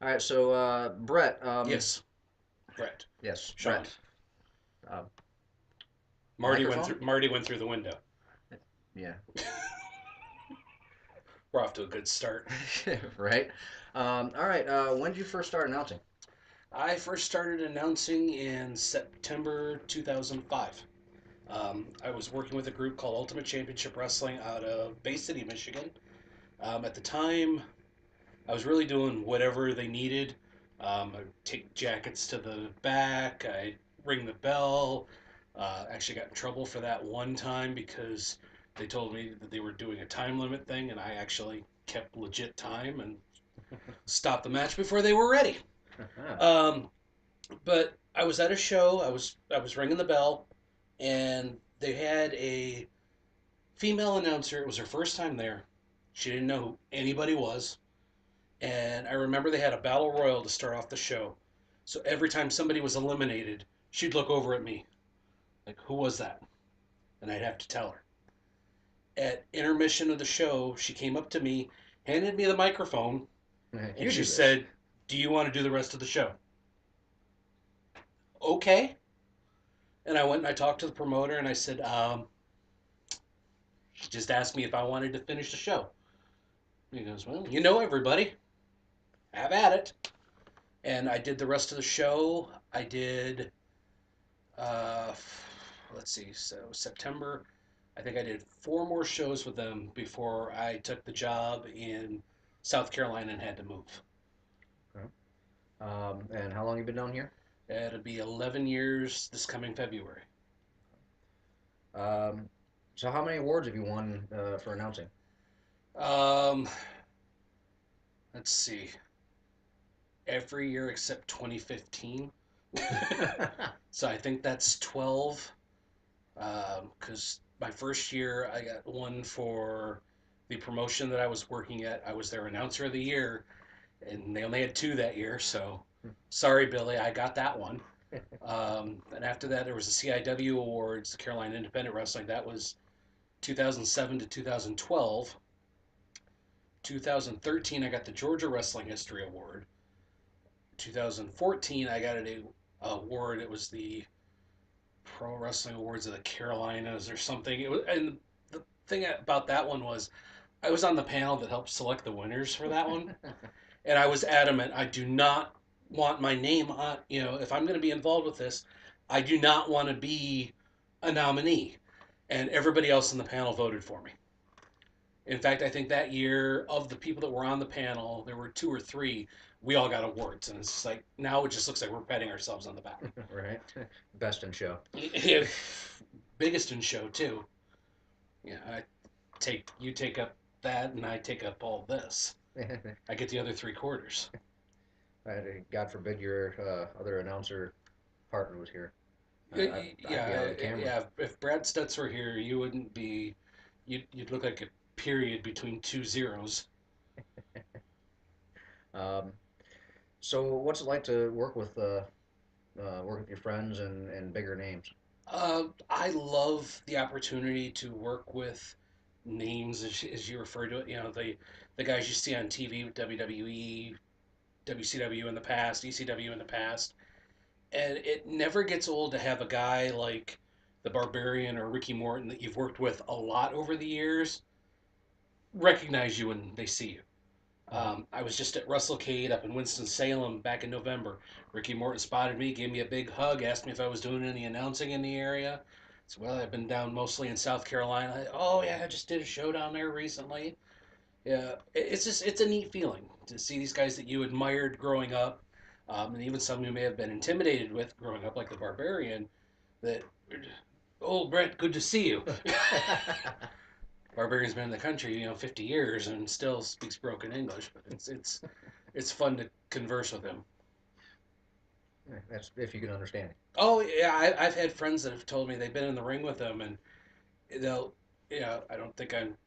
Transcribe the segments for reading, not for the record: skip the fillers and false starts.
All right, so Brett. Yes, Brett. Yes, Sean. Brett. Uh, Marty went microphone. through. Marty went through the window. Yeah. We're off to a good start. Right. All right. When did you first start announcing? I first started announcing in September 2005. I was working with a group called Ultimate Championship Wrestling out of Bay City, Michigan. At the time, I was really doing whatever they needed. I'd take jackets to the back. I'd ring the bell. Actually got in trouble for that one time because they told me that they were doing a time limit thing, and I actually kept legit time and stopped the match before they were ready. Um, but I was at a show. I was ringing the bell, and they had a female announcer. It was her first time there. She didn't know who anybody was. And I remember they had a battle royal to start off the show. So every time somebody was eliminated, she'd look over at me, like, who was that? And I'd have to tell her. At intermission of the show, she came up to me, handed me the microphone, and You she do this. said, "Do you want to do the rest of the show?" Okay. And I went and I talked to the promoter and I said, she just asked me if I wanted to finish the show. He goes, "Well, you know everybody. Have at it." And I did the rest of the show. I did uh, let's see, so September, I think I did four more shows with them before I took the job in South Carolina and had to move. Okay. And how long you been down here? It'll be 11 years this coming February. Um, so how many awards have you won for announcing? Um, let's see, every year except 2015. So I think that's 12. Because my first year I got one for the promotion that I was working at. I was their announcer of the year, and they only had two that year. So sorry, Billy, I got that one. And after that, there was the CIW Awards, the Carolina Independent Wrestling. That was 2007 to 2012. 2013, I got the Georgia Wrestling History Award. 2014, I got an award. It was the Pro Wrestling Awards of the Carolinas or something. It was, and the thing about that one was I was on the panel that helped select the winners for that one, and I was adamant I do not want my name on. If I'm going to be involved with this, I do not want to be a nominee. And everybody else in the panel voted for me. In fact, I think that year of the people that were on the panel, there were two or three. We all got awards, and it's just like now it just looks like we're patting ourselves on the back. Right. Best in show. Biggest in show too. Yeah, you take up that, and I take up all this. I get the other three quarters. God forbid your other announcer partner was here. I'd be out of Yeah, the camera. yeah. If Brad Stutz were here, you wouldn't be. You'd look like a period between two zeros. Um, so what's it like to work with your friends and bigger names? I love the opportunity to work with names, as you refer to it. The guys you see on TV with WWE, WCW in the past, ECW in the past, and it never gets old to have a guy like the Barbarian or Ricky Morton that you've worked with a lot over the years recognize you when they see you. Mhm. I was just at WrestleCade up in Winston-Salem back in November. Ricky Morton spotted me, gave me a big hug, asked me if I was doing any announcing in the area. I said, well, I've been down mostly in South Carolina. Oh, yeah, I just did a show down there recently. Yeah, it's a neat feeling to see these guys that you admired growing up, and even some you may have been intimidated with growing up, like the Barbarian, that, oh, Brett, good to see you. Barbarian's been in the country, 50 years and still speaks broken English, but it's fun to converse with him. That's if you can understand it. Oh yeah, I've had friends that have told me they've been in the ring with him, and they'll, I don't think I'm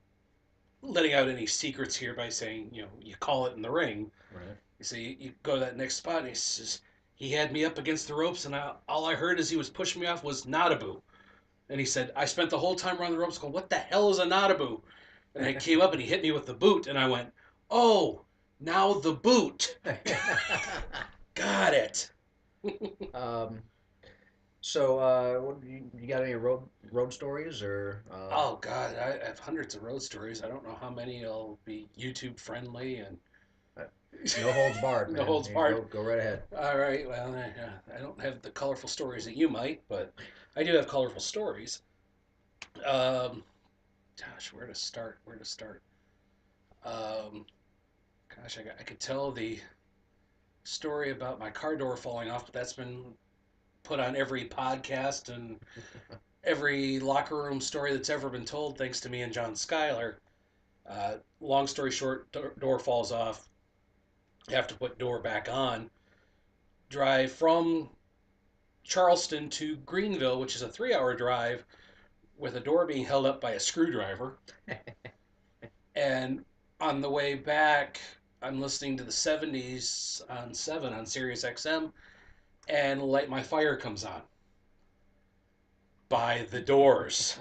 letting out any secrets here by saying, you call it in the ring. Right. You say you go to that next spot, and he says he had me up against the ropes, and all I heard as he was pushing me off was Nadabu. And he said, I spent the whole time around the ropes going, what the hell is a Nadabu? And I came up and he hit me with the boot, and I went, oh, Now the boot. Got it. um, so, you got any road stories or Oh God, I have hundreds of road stories. I don't know how many will be YouTube friendly and uh, no holds barred, no man? holds You barred. go right ahead. All right, well, I don't have the colorful stories that you might, but I do have colorful stories. Um, Gosh, where to start? Where to start? Um, Gosh, I could tell the story about my car door falling off, but that's been put on every podcast and every locker room story that's ever been told, thanks to me and John Schuyler. Long story short, door falls off. Have to put door back on. Drive from Charleston to Greenville, which is a 3 hour drive, with a door being held up by a screwdriver. And on the way back, I'm listening to the 70s on 7 on Sirius XM, and Light My Fire comes on by the Doors.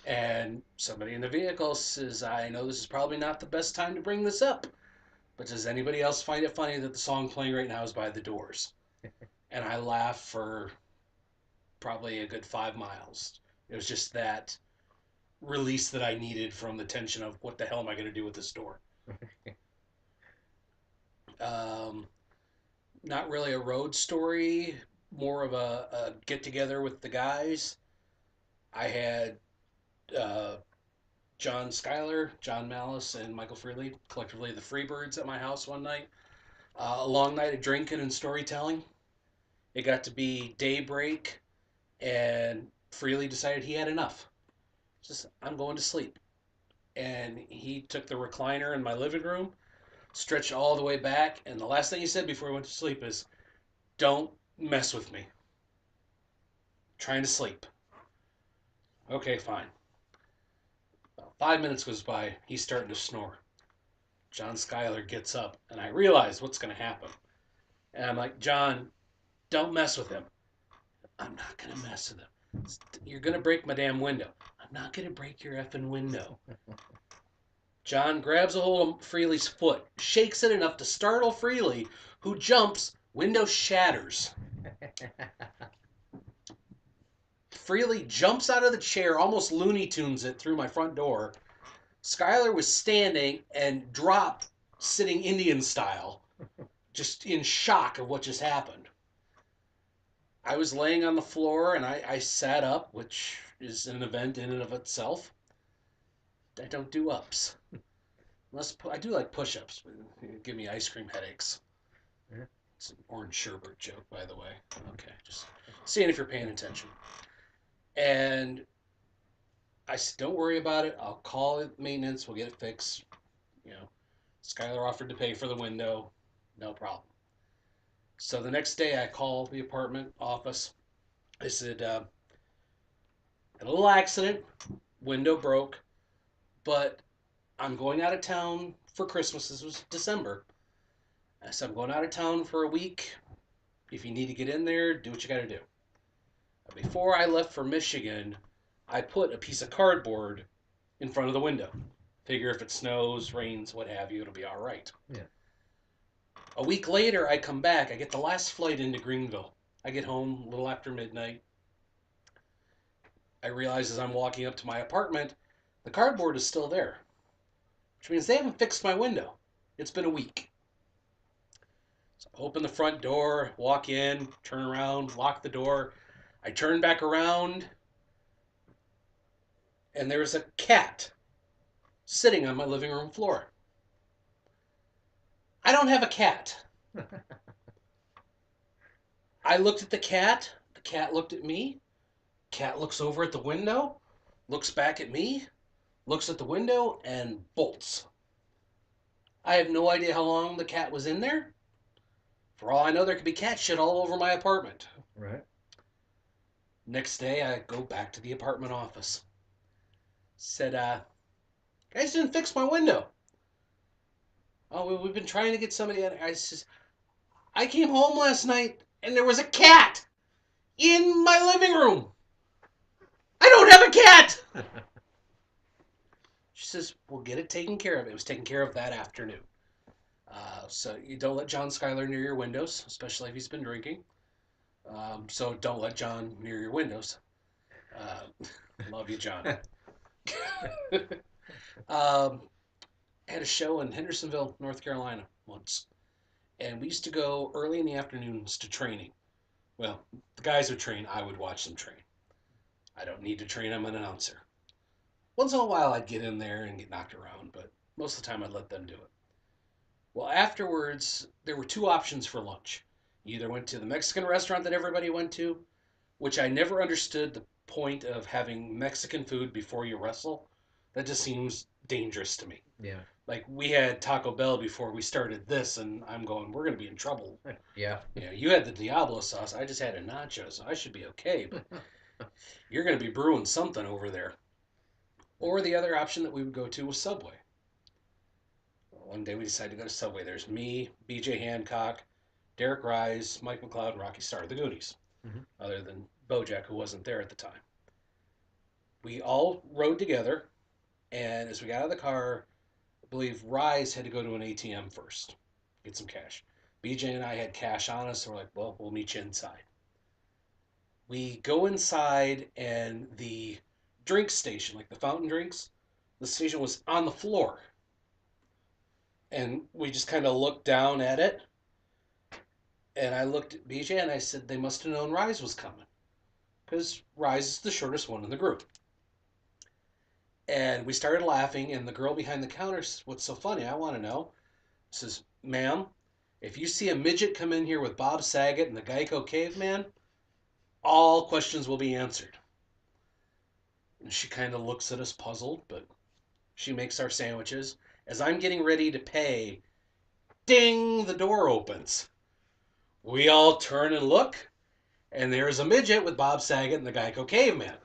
And somebody in the vehicle says, I know this is probably not the best time to bring this up, but does anybody else find it funny that the song playing right now is by the Doors? And I laughed for probably a good 5 miles. It was just that release that I needed from the tension of what the hell am I going to do with this door? Um, Not really a road story, more of a get together with the guys. I had uh, John Schuyler, John Malice, and Michael Freely, collectively the Freebirds, at my house one night. A long night of drinking and storytelling. It got to be daybreak, and Freely decided he had enough. Just, I'm going to sleep. And he took the recliner in my living room, stretched all the way back, and the last thing he said before he went to sleep is, don't mess with me. I'm trying to sleep. Okay, fine. About 5 minutes goes by. He's starting to snore. John Schuyler gets up, and I realize what's going to happen. And I'm like, John, don't mess with him. I'm not going to mess with him. You're going to break my damn window. I'm not going to break your effing window. John grabs a hold of Freely's foot, shakes it enough to startle Freely, who jumps, window shatters. Freely jumps out of the chair, almost Looney Tunes it through my front door. Skylar was standing and dropped, sitting Indian style, just in shock of what just happened. I was laying on the floor and I sat up, which is an event in and of itself. I don't do ups. I do like push ups, but they give me ice cream headaches. It's an orange sherbet joke, by the way. Okay, just seeing if you're paying attention. And I said, don't worry about it. I'll call it maintenance. We'll get it fixed. You know, Skylar offered to pay for the window. No problem. So the next day, I call the apartment office. I said, had a little accident, window broke, but I'm going out of town for Christmas. This was December. I said, I'm going out of town for a week. If you need to get in there, do what you got to do. Before I left for Michigan, I put a piece of cardboard in front of the window. Figure if it snows, rains, what have you, it'll be all right. Yeah. A week later, I come back. I get the last flight into Greenville. I get home a little after midnight. I realize as I'm walking up to my apartment, the cardboard is still there, which means they haven't fixed my window. It's been a week. So I open the front door, walk in, turn around, lock the door. I turn back around, and there's a cat sitting on my living room floor. I don't have a cat. I looked at the cat looked at me, cat looks over at the window, looks back at me, looks at the window, and bolts. I have no idea how long the cat was in there. For all I know, there could be cat shit all over my apartment. Right. Next day, I go back to the apartment office. Said, guys didn't fix my window. Oh, we've been trying to get somebody in. I says, I came home last night and there was a cat in my living room. I don't have a cat. She says, we'll get it taken care of. It was taken care of that afternoon. So you don't let John Schuyler near your windows, especially if he's been drinking. So don't let John near your windows. Uh, love you, John. um, had a show in Hendersonville, North Carolina once, and we used to go early in the afternoons to training. Well, the guys would train, I would watch them train. I don't need to train, I'm an announcer. Once in a while, I'd get in there and get knocked around, but most of the time, I'd let them do it. Well, afterwards, there were two options for lunch. You either went to the Mexican restaurant that everybody went to, which I never understood the point of having Mexican food before you wrestle. That just seems dangerous to me. Yeah. Like we had Taco Bell before we started this, and I'm going, we're going to be in trouble. Yeah. You know, you had the Diablo sauce. I just had a nacho, so I should be okay. But you're going to be brewing something over there. Or the other option that we would go to was Subway. One day we decided to go to Subway. There's me, BJ Hancock, Derek Rise, Mike McLeod, and Rocky Star, the Goonies, Hmm. other than Bojack, who wasn't there at the time. We all rode together, and as we got out of the car, I believe Rise had to go to an ATM first, get some cash. BJ and I had cash on us, so we're like, well, we'll meet you inside. We go inside, and the drink station, like the fountain drinks, the station was on the floor. And we just kind of looked down at it. And I looked at BJ and I said, they must have known Rise was coming. Because Rise is the shortest one in the group. And we started laughing, and the girl behind the counter says, what's so funny? I want to know. Says, ma'am, if you see a midget come in here with Bob Saget and the Geico caveman, all questions will be answered. And she kind of looks at us puzzled, but she makes our sandwiches. As I'm getting ready to pay, ding, the door opens. We all turn and look, and there's a midget with Bob Saget and the Geico caveman.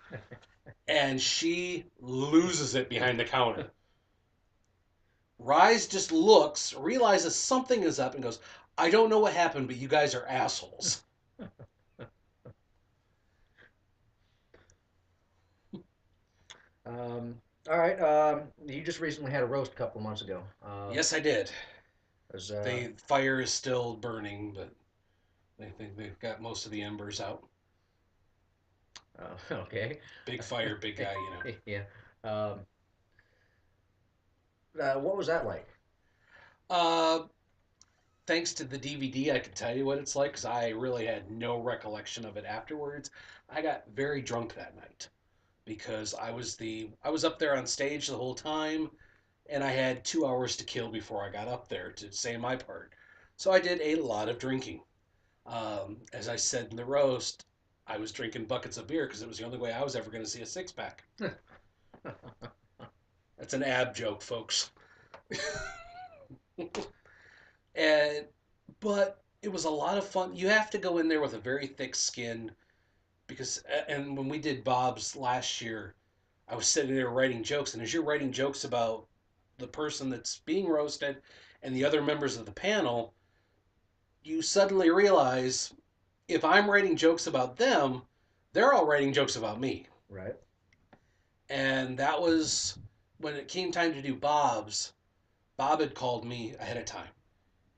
And she loses it behind the counter. Rise just looks, realizes something is up, and goes, I don't know what happened, but you guys are assholes. All right. You just recently had a roast a couple of months ago. Yes, I did. Was The fire is still burning, but they think they've got most of the embers out. okay. Big fire, big guy, you know. Yeah. Um, what was that like? Uh, Thanks to the DVD, I can tell you what it's like because I really had no recollection of it afterwards. I got very drunk that night because I was up there on stage the whole time, and I had 2 hours to kill before I got up there to say my part. So I did a lot of drinking. As I said in the roast, I was drinking buckets of beer because it was the only way I was ever going to see a six pack. That's an ab joke, folks. And but it was a lot of fun. You have to go in there with a very thick skin because and when we did Bob's last year, I was sitting there writing jokes, and as you're writing jokes about the person that's being roasted and the other members of the panel, you suddenly realize if I'm writing jokes about them, they're all writing jokes about me. Right. And that was when it came time to do Bob's. Bob had called me ahead of time,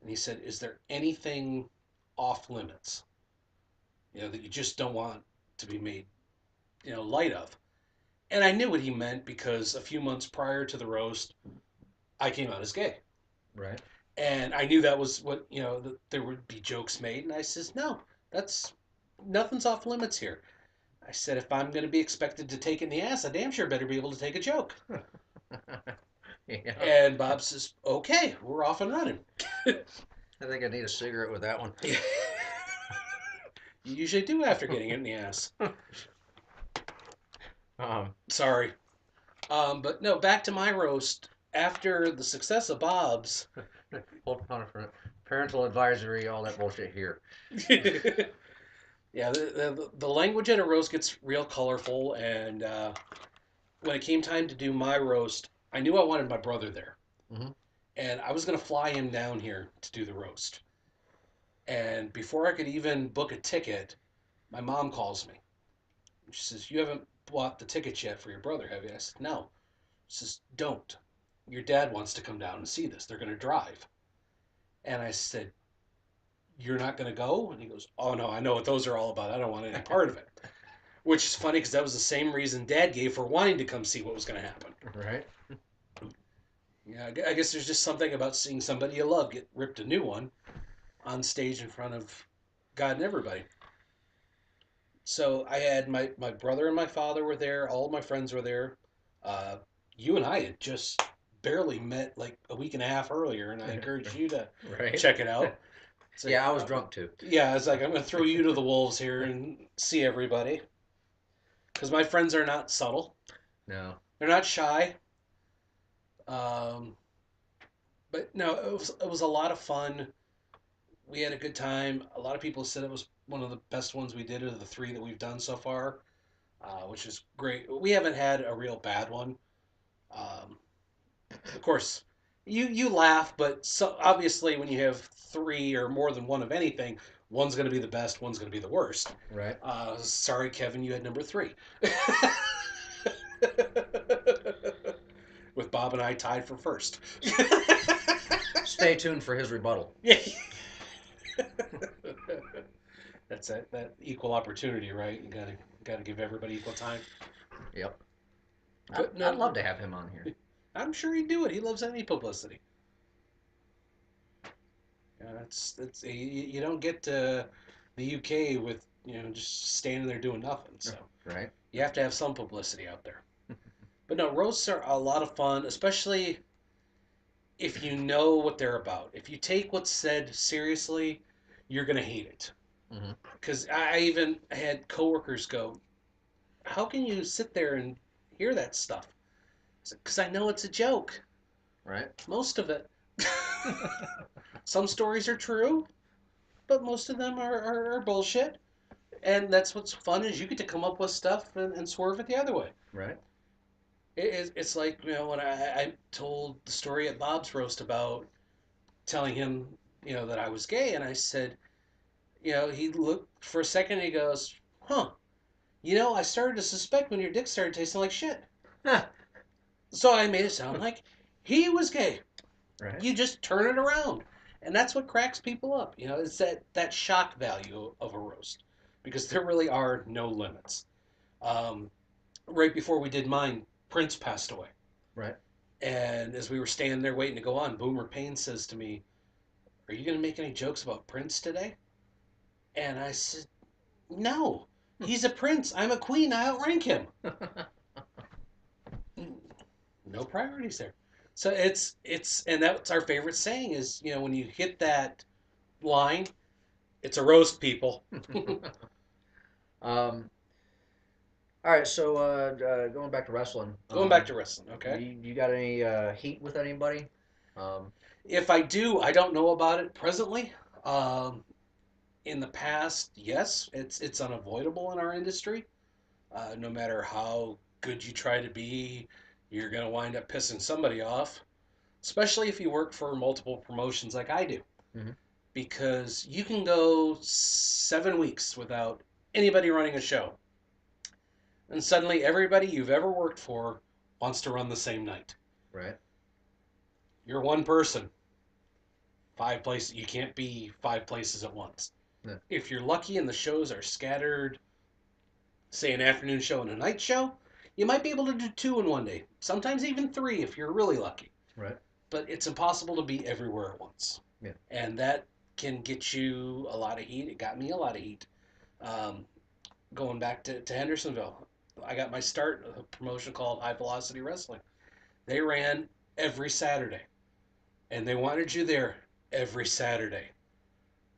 and he said, "Is there anything off limits? You know that you just don't want to be made, light of?" And I knew what he meant because a few months prior to the roast, I came out as gay. Right. And I knew that was what, that there would be jokes made. And I says, no, that's nothing's off limits here. I said, if I'm going to be expected to take it in the ass, I damn sure better be able to take a joke. Yeah. And Bob says, okay, we're off and running. I think I need a cigarette with that one. You usually do after getting it in the ass. Um, Sorry. But no, back to my roast. After the success of Bob's, hold on for parental advisory, all that bullshit here. yeah, the language at a roast gets real colorful. And when it came time to do my roast, I knew I wanted my brother there. Hmm. And I was going to fly him down here to do the roast. And before I could even book a ticket, my mom calls me. She says, you haven't bought the tickets yet for your brother, have you? I said, no. Says, don't. Your dad wants to come down and see this. They're going to drive. And I said, you're not going to go? And he goes, oh, no, I know what those are all about. I don't want any part of it. Which is funny because that was the same reason Dad gave for wanting to come see what was going to happen. Right. Yeah, I guess there's just something about seeing somebody you love get ripped a new one on stage in front of God and everybody. So I had my brother and my father were there. All of my friends were there. Uh, you and I had just barely met like a week and a half earlier, and I encouraged you to Right. check it out. It's like, Yeah, I was drunk too. yeah, it's like I'm going to throw you to the wolves here and see everybody because my friends are not subtle. No. They're not shy. Um, but no, it was a lot of fun. We had a good time. A lot of people said it was one of the best ones we did of the three that we've done so far, which is great. We haven't had a real bad one. Um, of course, you laugh, but so obviously when you have three or more than one of anything, one's going to be the best, one's going to be the worst. Right. Sorry, Kevin, you had number three. With Bob and I tied for first. Stay tuned for his rebuttal. Yeah. That's that equal opportunity, right? You gotta give everybody equal time. Yep. But I'd love no, to have him on here. I'm sure he'd do it. He loves any publicity. That's you don't get to the UK with just standing there doing nothing. So Right. you have to have some publicity out there. But no, roasts are a lot of fun, especially if you know what they're about. If you take what's said seriously, you're gonna hate it. Mm-hmm. Because I even had coworkers go, "How can you sit there and hear that stuff?" Because I know it's a joke. Right. Most of it. Some stories are true, but most of them are bullshit. And that's what's fun is you get to come up with stuff and swerve it the other way. Right. It's like when I told the story at Bob's roast about telling him that I was gay, and I said he looked for a second and he goes, "Huh? I started to suspect when your dick started tasting like shit." So I made it sound like he was gay. Right. You just turn it around, and that's what cracks people up. It's that shock value of a roast because there really are no limits. Um, right before we did mine, Prince passed away. Right. And as we were standing there waiting to go on, Boomer Payne says to me, "Are you going to make any jokes about Prince today?" And I said, "No. He's a prince. I'm a queen. I outrank him." No priorities there. So and that's our favorite saying is, when you hit that line, it's a roast, people. um. All right. So, going back to wrestling. Going back to wrestling, okay? You got any heat with anybody? Um. If I do, I don't know about it presently. Um, in the past, yes, it's unavoidable in our industry. No matter how good you try to be, you're going to wind up pissing somebody off, especially if you work for multiple promotions like I do. Mm-hmm. Because you can go 7 weeks without anybody running a show, and suddenly everybody you've ever worked for wants to run the same night. Right. You're one person, five places. You can't be five places at once. Yeah. If you're lucky and the shows are scattered, say an afternoon show and a night show, you might be able to do two in one day. Sometimes even three if you're really lucky. Right. But it's impossible to be everywhere at once. Yeah. And that can get you a lot of heat. It got me a lot of heat. Um, Going back to Hendersonville, I got my start a promotion called High Velocity Wrestling. They ran every Saturday, and they wanted you there every Saturday.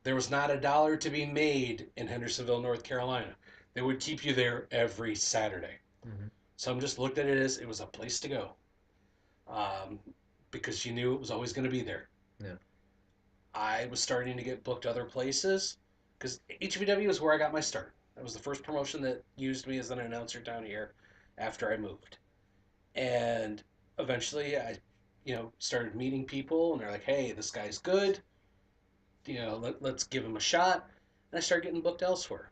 There was not a dollar to be made in Hendersonville, North Carolina. They would keep you there every Saturday. Mm-hmm. Some just looked at it as it was a place to go, um, because you knew it was always going to be there. Yeah. I was starting to get booked other places because HVW is where I got my start. That was the first promotion that used me as an announcer down here after I moved. And eventually I, started meeting people and they're like, hey, this guy's good. Let's give him a shot. And I started getting booked elsewhere.